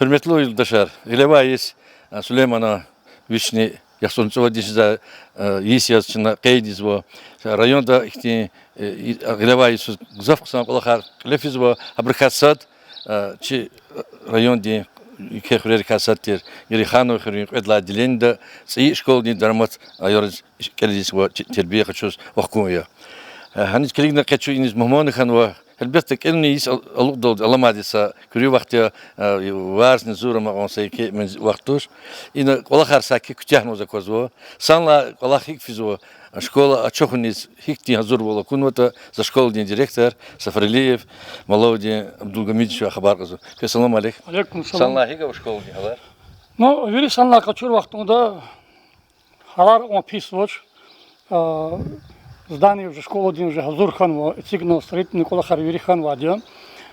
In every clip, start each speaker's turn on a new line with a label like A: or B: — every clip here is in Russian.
A: Hürmetli yurttaşlar, ilevayız Süleyman'a Vişni Yaxsonçova dişize yis yazışına qeydiz bu. Rayonda ikti ilevayız zaf kısan kolakar lefiz bu habrikatsat çi rayon di kehrer kasattir. Yeri xano xerin edla dilinde sı şkol di darmat ayoruz kelidis bu terbiye kaçuz vakkuya. Hani keligna kaçu iniz muhmanu xan ve elbette kelini yis alık doldu alamadıysa körü vakti varsın zurma onsa ki men vaktuş. İna kolakar sakki kütahno zakozvo. Sanla kolakik fizo. Школа очохуниз хикти hazır bola kunvata za школ din direktor Safariliyev Malavdi Abdulgamidович haber kızı. Selam aleyküm.
B: Aleyküm selam.
A: Sanla higa bu şkol din haber.
B: No, veri sanla kaçır vaktında halar on pisvoç здание уже школа din уже Hazurхан va цигно строительный колахар Верихан вадиан.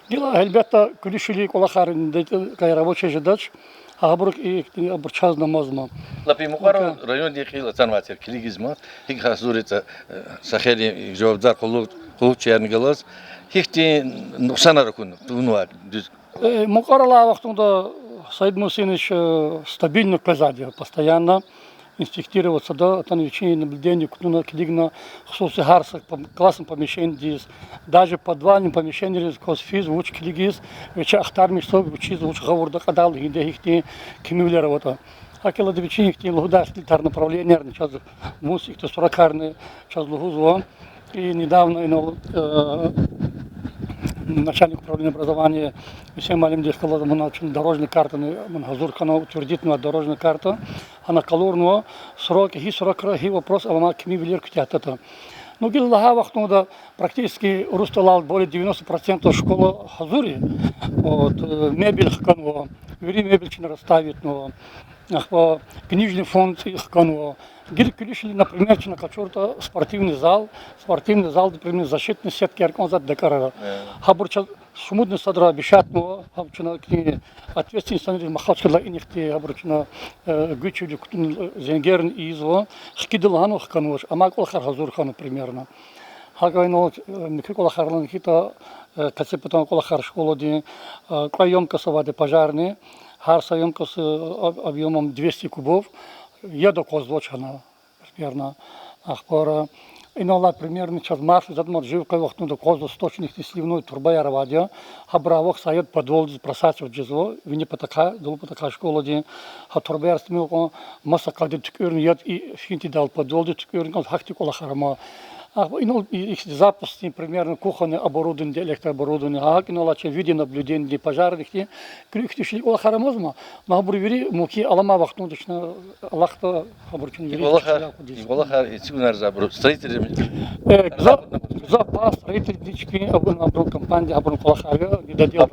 B: Дела elbette kulüşili kolakharın da рабочий задач. Абрук и абурчаз намазма.
A: Лапи мукаро район ди хила танватер килигизма. Хиг хазурета сахели жавабдар кулук чернигалас. Хихти нуксанара кун тунва.
B: Мукарала вақтында Саид Мусинович стабильно казадия, постоянно инспектироваться, да, там вечернее наблюдение, кутуна килигна, хсусы харсак, классном помещении, даже подвальном помещении, косфиз, уч килигиз, вечер ахтарми, что учить, уч говорда кадал, где их не кимулировать. Акела до вечерних тем государственное направление, сейчас мусик, то сорокарные, сейчас лугузва, и недавно начальник управления образования всем малым дескала научен дорожная карта, Газуркана утвердительная дорожная карта, а на калурного сроки, хи вопрос, а она кеми велик тятата. Ну, гиллага вахтунда практически русталал более 90% школы Хазури, вот мебель хаканова, вери мебель чин расставить, но книжный фонд хаканова. Гиль кулишили, например, на качурта спортивный зал, например, защитный сетки арканзат декарара. Хабурча шумудный садра бешатного, хабурча ответственный становится махачкала и нефти, хабурча гучили кутун зенгерн и изво, хкидилану хкануш, амакол хархазурхану примерно. Хагайно микрокола харлан хита кацепатан кола харшколоди, краемка саваде пожарные, харсаемка с объемом 200 кубов. Еду козвочана, примерно, ахпара. И на примерно час марш, задмар живка вахту до козу сточных сливной турба я равадия, хабравок сает подвол просачивать джезло, вине потака, долу потака школа день, ха турба я стмилко, масса кады тукерн яд и финти дал подвол тукерн, как хахти кола харама. Их запуски, примерно, кухонное оборудование, электрооборудование, иначе виде наблюдения для пожарных, крюхти шли ола харамозма, но обрывери муки алама вахтудочно Аллахта обручен вери.
A: Волоха и цигунар забру строители.
B: Запас строительнички обру компания обру колахага не дадил.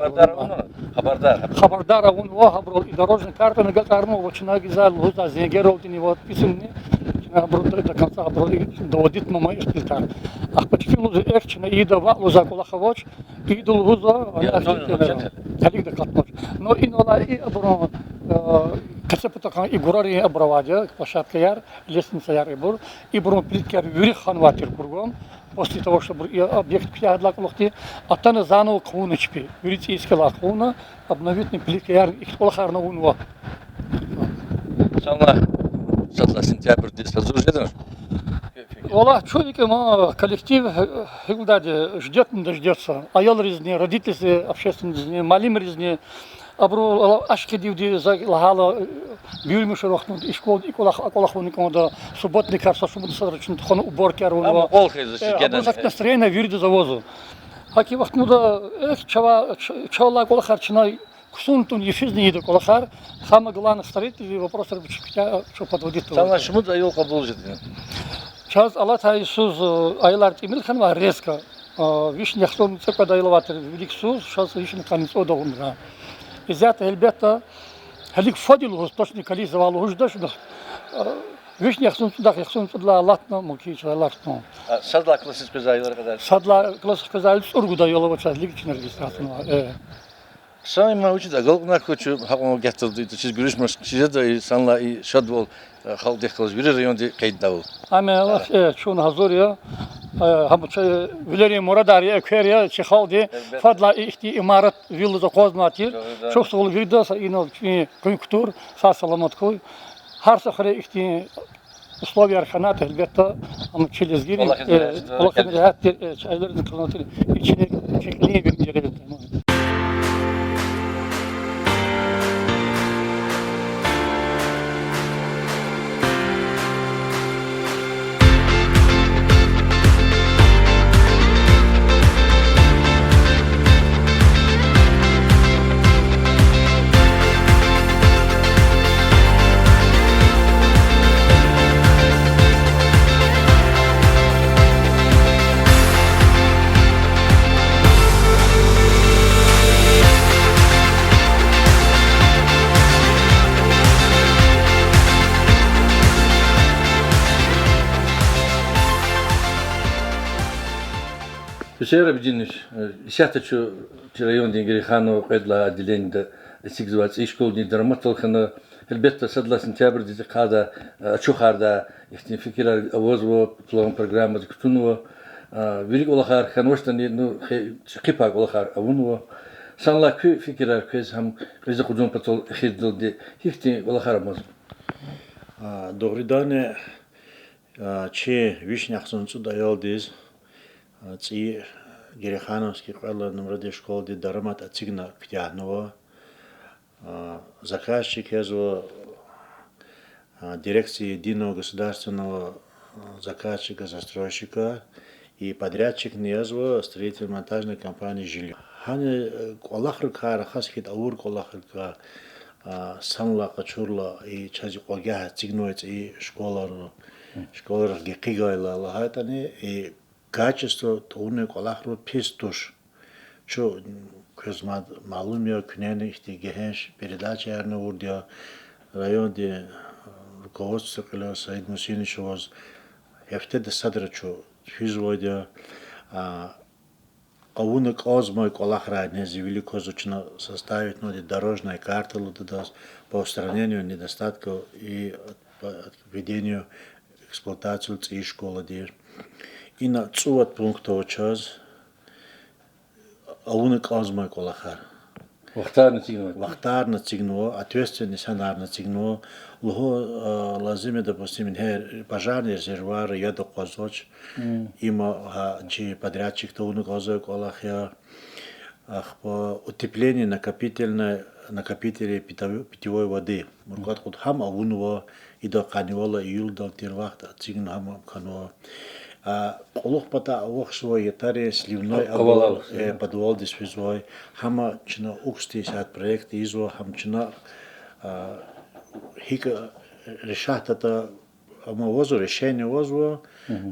B: Хабардар он обру и дорожная карта на гатарну вочина гизал луза зегеров не вот писаны. До конца доводит мама их тильтар. Ах почти луза экчина и дава луза колахавоч и до луза алик да катноч. Но и нола и обру кацепата и гурари обравадя площадка яр лестница яр и бур и бру плиткер юрихан ватер кругом. После того, что объект пьядла колохти, а та на заново куночки, юрите искала куна, обновить не плиткер их колахарна унва.
A: Санла сентябрь здесь разрушено.
B: Ола, человек, коллектив, ждет, не дождется. Аял резни, родители общественные резни, малим резни. Абру ашки дивди за лагала бюрми шарохнут и школ и колахуником да субботный карса шуму садрачный хон уборки арвунова. Абру так настроение вирди завозу. Хаки вахтнуда чава колахарчина кусунтун ефизный иду колахар. Самое главное строительный вопрос что подводит.
A: Самое шуму да ел кабулжит.
B: Сейчас Аллах Иисус айлар тимилхан ва резко. Вишня хтон цепа да илватер велик Иисус сейчас вишня канец одогумра. Изята эльбета халик фадил точно кали завал уждаш да вишня хтон туда латно муки латно.
A: Садла классический зайлар кадар.
B: Садла классический зайлар ургуда ёлова час лигичный регистрация.
A: Сами мы учим, голубна хочу, хавам гетто, чиз гуришмаш, чизда и санла и шадвол, халдех клас, вири район де кайддавол.
B: Ами Аллах чун Хазурия Валерий Мурадария, Кверия, Чехалди, Фадла ихти имарат виллу за Козматир, çok sol virda ino konjunktur сасаламаткой. Har safar ихти условия арханат elbette ama çelizgiri olakın rahat çayların kanatı içine şekline bir yere tamam.
A: Шера бединиш, сятачу район Денгерихану предла отделение сигзвац и школ не драматолхана, элбетта садла сентябрь дизи када чухарда, ихтин фикира авозво план программа дктунво, велик олахар ханваштани ну кипак олахар авунво, санла кю фикира кез хам кез худон патол хиддолди ихтин олахар маз.
C: Добридане, че вишняхсонцу даялдиз. Ци Герихановский ყველა номради школди дарамат ацигна ктянова. Заказчик езво дирекции единого государственного заказчика, застройщика и подрядчик езво строительно-монтажной компании жилье. Хане колахрка рахасхит аур колахрка санла качурла и чази когя цигноец и школар гекигайла лахатани и качество тоуны колахру пистуш. Что козмад малумия кунены ихти гехенш передача ярна урдия районде руководство кала Саид Мусинич воз ефтеде садра что физводия ауны козмой колахра не завели козучно составить ноди дорожная карта лудас по устранению недостатков и введению эксплуатацию и школы дир. И на цуат пунктов час ауны козмой колахар. Вахтар на цигно, ответственный санар на цигно, лого лазиме допустим пожарный резервуар я до козоч, има чи подрядчик то ауны козой колахя, утепление накопители питьевой воды. Муркат ход хам аунова и до каниола июль до тирвахта цигно хам каноа. Олух пата олух свой ятаре сливной подвал дисвизой хама чина укстисат проект изо хам чина хика решатата ама возу решение возу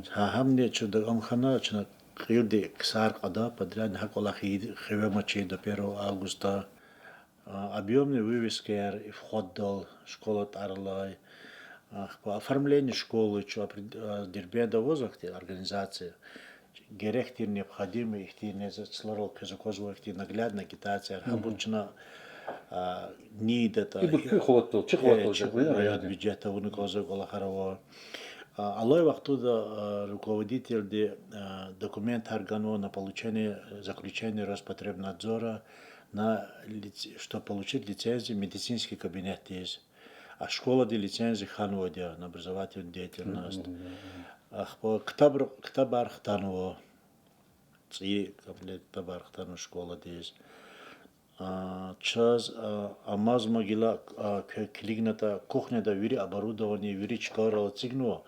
C: хамне чуда амхана чина кирди ксар када подряд хаколахи хевемачи до 1 августа объемные вывески вход дал школа тарлай. По оформлению школы, что дербеда возахте организации, герехтир необходимы, их не зацлорол казакозу, их наглядно агитация, обучена нид это. И район бюджета уникозу голахарова. Алой вахтуда руководитель документ органу на получение заключения Роспотребнадзора на что получить лицензию медицинский кабинет есть. А школа де лицензии ханводя на образовательную деятельность. Ктабар хтанво, ци ктабар хтану школа дез. Час амаз могила клигната кухня да вири оборудование вири чкарала цигно.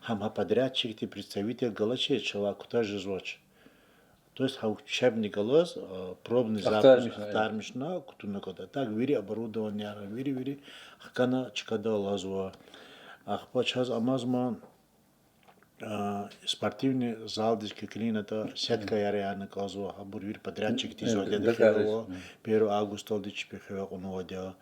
C: Хам подрядчик ти представитель галаче чела куда же звоч. То есть учебный голос, пробный запуск, хтармишна, кутуна кода. Так вири оборудование, вири, хкана чкада лазва. Ахпа час амазма спортивный зал диски клината сетка яреяна казва. Абур вири подрядчик ти зодя дехево. 1 августа дичи пехево онводя.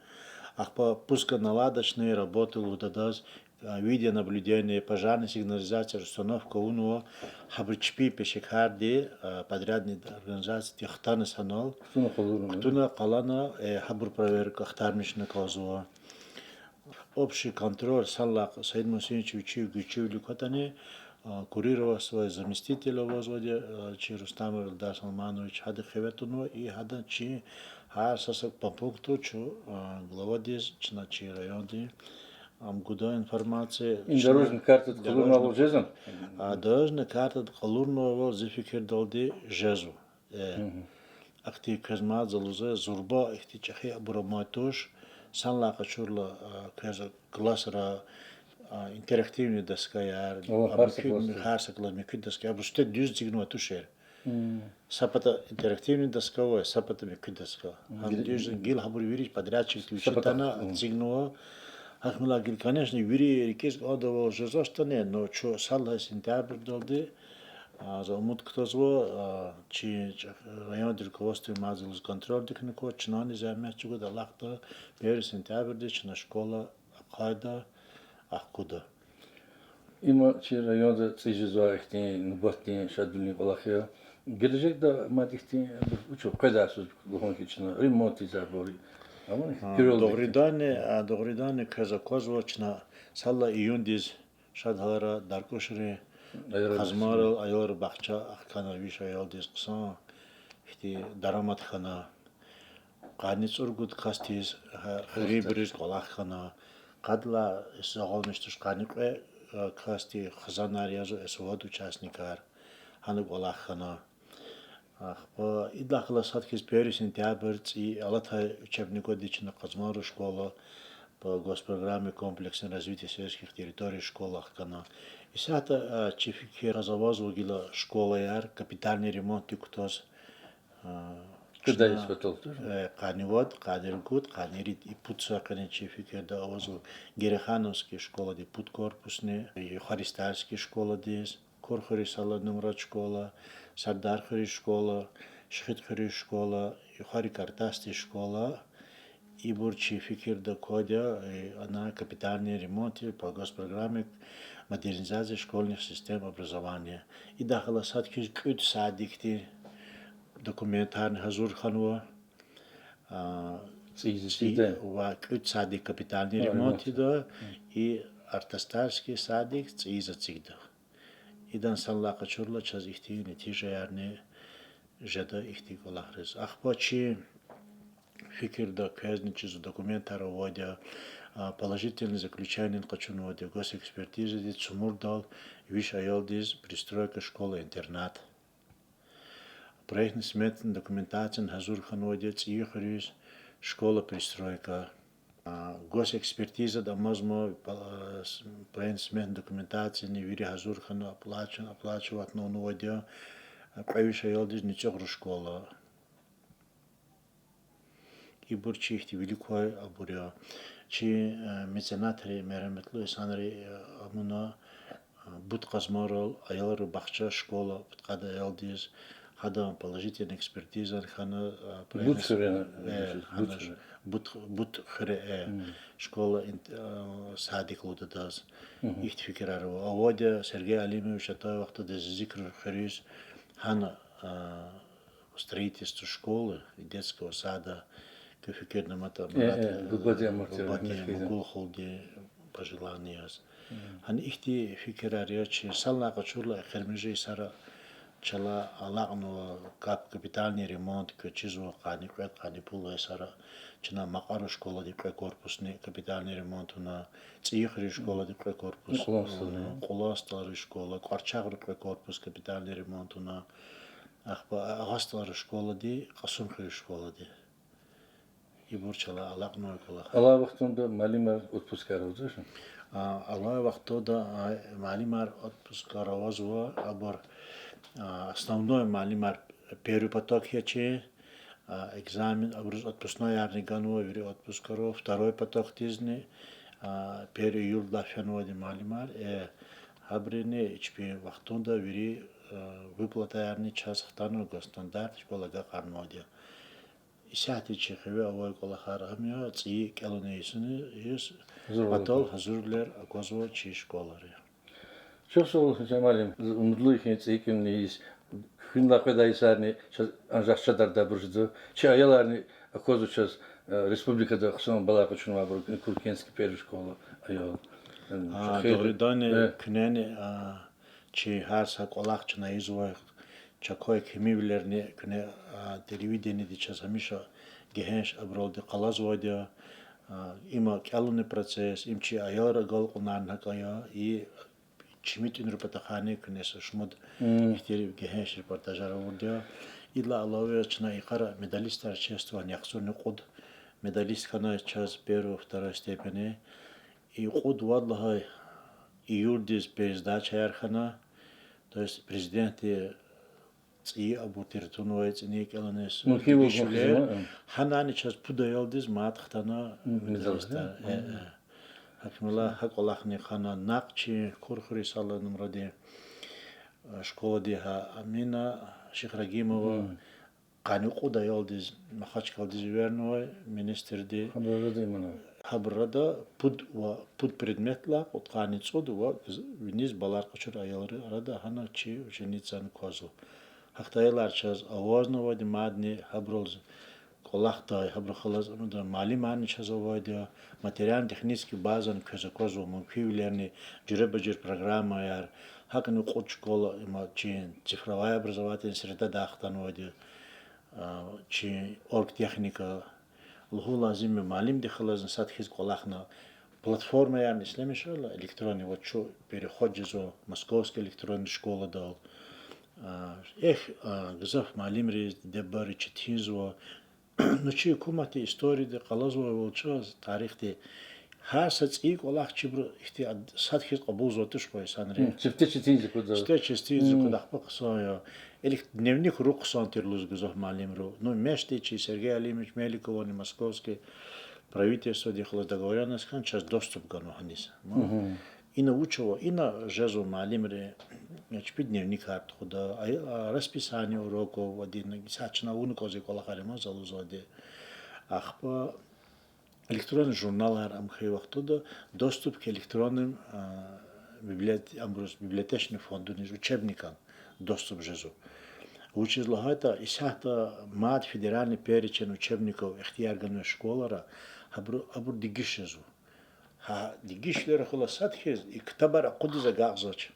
C: Ахпа пуска наладочные работы лудадаз. Видеонаблюдение, пожарная сигнализация, установка УНО, хабричпи пешехарди, подрядные организации, техтаны санал, ктуна калана, хабр проверка, хтармишна казуа. Общий контроль, саллах, Саид Мусинич учил, гучил, ликотане, курировал свой заместитель возводе, чи Рустам Эльдар Салманович, хады хеветуно и хада чи сасак по пункту, чу глава дез, чина чи районы, гуда информация.
A: Дорожная карта Кулурного Жезан?
C: Дорожная карта Кулурного зефикер долди Жезу. Ахти казмат залузе зурба ихти чахи абураматуш, санла качурла каза классера интерактивный доска яр, харсаклар микит доска, абусте дюз дигнуа тушер. Сапата интерактивный доска, сапата микит доска. Хан дюз гил хабур вирич подрядчик тушитана дигнуа. Ахмила гил, конечно, вири рикес адова жезастане, но чо салла сентябрь долди. За умут кто зво, чи район руководство мазилус контроль дихнико, чинани замячуга да лахта, бери сентябрь дич на школа Акайда, Ахкуда.
A: Има чи районда цижизва ихти нуботни шадулни балахия. Gelecek de madihti uçuk kadasız luhonki çına remonti zabori. Ama
C: Doğrudan kazakozvo çına salla iyundiz şadhalara darkoşri Hazmarıl aylar bahçe akana viş ayaldiz kısa ihti daramat khana qanits urgut kastiz xribiriz qalaq khana qadla isagolmishtush qaniqe kasti xazanar yazo esvod участникар хана qalaq khana по идахла садкис пери сентябрь и алата учебник годична Казмару школа по госпрограмме комплексное развитие сельских территорий школах кана. И сята чифики разовозу гила школа яр капитальный ремонт тиктос.
A: Куда есть потом тоже?
C: Канивод, Кадиргут, Канирит и Путса кане чифики да овозу Герехановские школа де Пут корпусные, Юхаристальские школа дес. Корхори Саладнумрат школа, Сардархори школа, Шхитхори школа, Юхари Картасти школа, и Бурчи Фикир Кодя, она капитальный ремонт по госпрограмме модернизации школьных систем образования. И дахала садки кют садикти документарный Хазур Ханва, кют садик капитальный ремонт и артастарский садик циза цигда. Идан саллаqa чурла час ихти нетиже ярне жада ихти голахрез. Ахпачи фикир да казничизу документара водя положительный заключение качун водя госэкспертиза дит сумурдал виш аялдиз пристройка школа-интернат. Проектный сметный документация Хазурхан водя цихрис школа-пристройка. Госэкспертиза да мазмо проектсмен документации не вири Хазурхана оплачивать но водя правиша ялдиз ничего школа. И бурчи ихти великой абуря. Чи меценатри мераметлу исанри амуна бут казмарал аялры бахча школа подкада ялдиз хада положительная экспертиза хана бут хре школа садик лудадас ихт фикрару аводя Сергей Алимович это вахта да зикр хрис хана строительство школы и детского сада кефикерна мата гулхолди пожелания хан ихти фикрария чи салнаqa чурла хермежи сара чала алағну капитальный ремонт качизу қани қует қани пулы сара чина мақару школа деп корпусный капитальный ремонт на цихри школа деп корпус қоластары школа қарчағыр корпус капитальный ремонт на ағастары школа де қасумхри школа де и бурчала алағну кола
A: ала вақтында малимар отпускар өзі
C: ала вақтында малимар отпускар өзі абар основной малимар первый поток яче экзамен отпускной ярный гану вери отпускаро второй поток тизни первый июль дафянуади малимар хабрине ичпи вахтунда вери выплата ярный час хтану стандарт школага карнуади исяти чехеве авой колахарамия ци келонейсини ис потол хазурлер акозво чи школари.
A: Çok sağ olun Cemal'im. Umutlu ikinci ikimliyiz. Hünla kadayısarını ancak çadarda burcudu. Çayalarını akozuçaz Respublikada kısım balak için var. Kurkenski peri şkola ayol.
C: Doğrudan küneni чи харса колахчна изва чакой химивлерни кне телевидение дичас хамиша гехенш абролди қалазводя има кялуны процесс имчи аяра гал кунан хакая и чимит инрупатахани кнеса шмуд ихтери гехенш репортажара вурдя ила алаве чна икара медалистар чества няхсурны куд медалист хана час первой второй степени и куд валлахай июльдис пересдача ярхана то есть президент и абу тертунуай ценик эланес ханани час пудайалдис матхтана медалиста Hakimullah hak olahni khana naqchi kurkhuri sala numradi школа диха Амина Шихрагимова qani quda yoldiz maxach kaldiz vernoy minister di habrada pud предметла от qani цод ва вниз балар qachur ayalri arada hana chi ученицан козу хахтайлар час авознова di madni habroz Колахтай хабрахалаз да малиман чазовойда материально-технический базан козакозу мунфивлерни журебаджир программа яр хакну кочкола има чин цифровая образовательная среда дахтанводи чи оргтехника лхулазим малим дихалаз садхиз колахна платформа яр ислемишала электронный вот что переход жезо московская электронная школа дал гзаф малим рез дебари читизо ну чи кумати истории де қалазова волчоз тарихте хасац и колах чибр ихти садхиз qabuzotыш пой санре
A: чифте читинзи куда
C: чифте чистинзи куда паксоя элик дневник руксан терлуз гзов малимру ну мешти чи Сергей Алимович Меликов московский правительство дехло договоренность хан час доступ гано ханис и научила и на жезу малимре чпи дневник харт худа расписание уроков один сачна ункози колахарема залузоде ахпа электронный журнал амхи вахтуда доступ к электронным библиотечным фондам учебникам доступ жезу учезлагата исахта мад федеральный перечень учебников ихтиярганной школара абур дигиш жезу дигишлер хуласат хез и ктабара кудиза гагзоч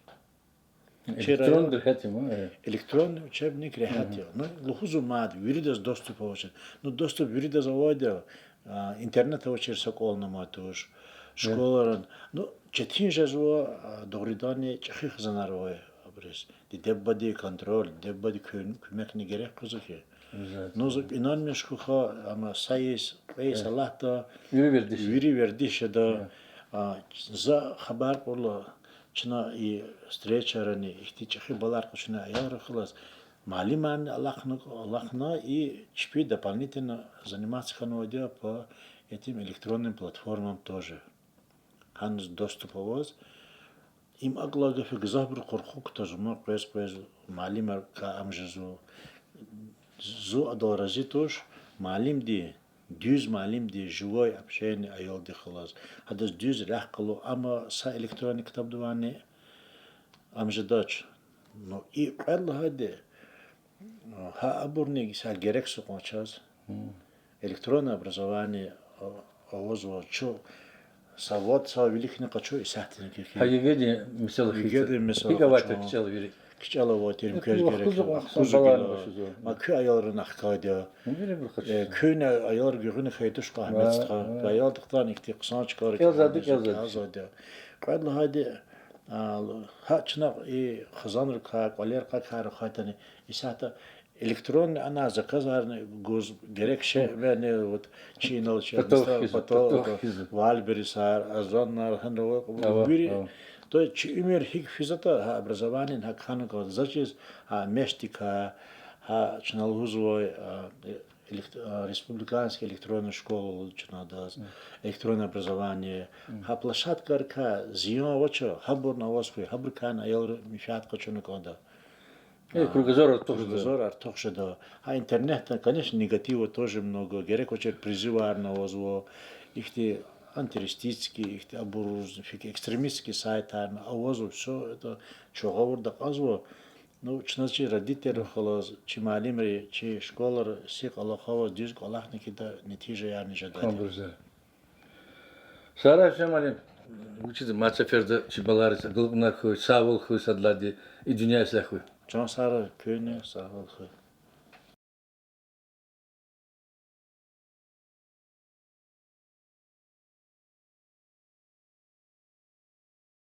A: электронный рехатим
C: электронный учебник рехатим ну лухузу мад виридас доступ получит ну доступ виридас заводя интернет очер соколна матуш школаран ну четин жезо догридани чахих занарой абрес деббади контроль деббади көмекни керек кызыки ну инан мешкуха ама сайис аллахта вири вердише да за хабар пола чна и встречарани ихти чахи балар кучна аяр хлас малиман аллахна и чпи дополнительно заниматься ханвадя по этим электронным платформам тоже ханс доступовоз им аглагафи гзабр корхук тажма прес малимар ка амжезу зу адоразитош малим ди düz malim di живой общение ayol di khalas hadas düz raqlo ama sa elektronik kitab divani amjadaç no i Allah hadi ha aburni sa gerek soqachaz электронное образование авозо чо савод са великне качо исахтин ки
A: хайгеди мисал гигавайт хотел верить
C: кичала вот им керек ма кы аялрын ахкадя күн аяр гүрүн хайдыш кахматска аялдыктан ихти кысан чыкар yazады кадла хади хачна и хазанр ка калер ка хар хатани исата электронный она заказарный гоз герекше вене вот чинал потом вальберисар азоннар ханро бири то есть имер хик физата образование хакхан ко зачис мештика чналгузой республиканская электронная школа чнадаз электронное образование площадка ка зион вочо хабур на восхуй хабркан аял мишат кочуна кода
A: кругозор
C: тоже да интернет конечно негатива тоже много герек очер призывар на возво ихти антитеррористические, их экстремистские сайты, а возу все это чего да казва, ну чначи родители холоз, чи малимри, чи школар, сик Аллахова дизг Аллахники да нетиже я не жадали.
A: Сара шамалим, Учитель Мацаферда Чебаларис, Глубнахуй, Саволхуй, Садлади и Дюнясляхуй.
C: Can Sarı köyüne sağ ol.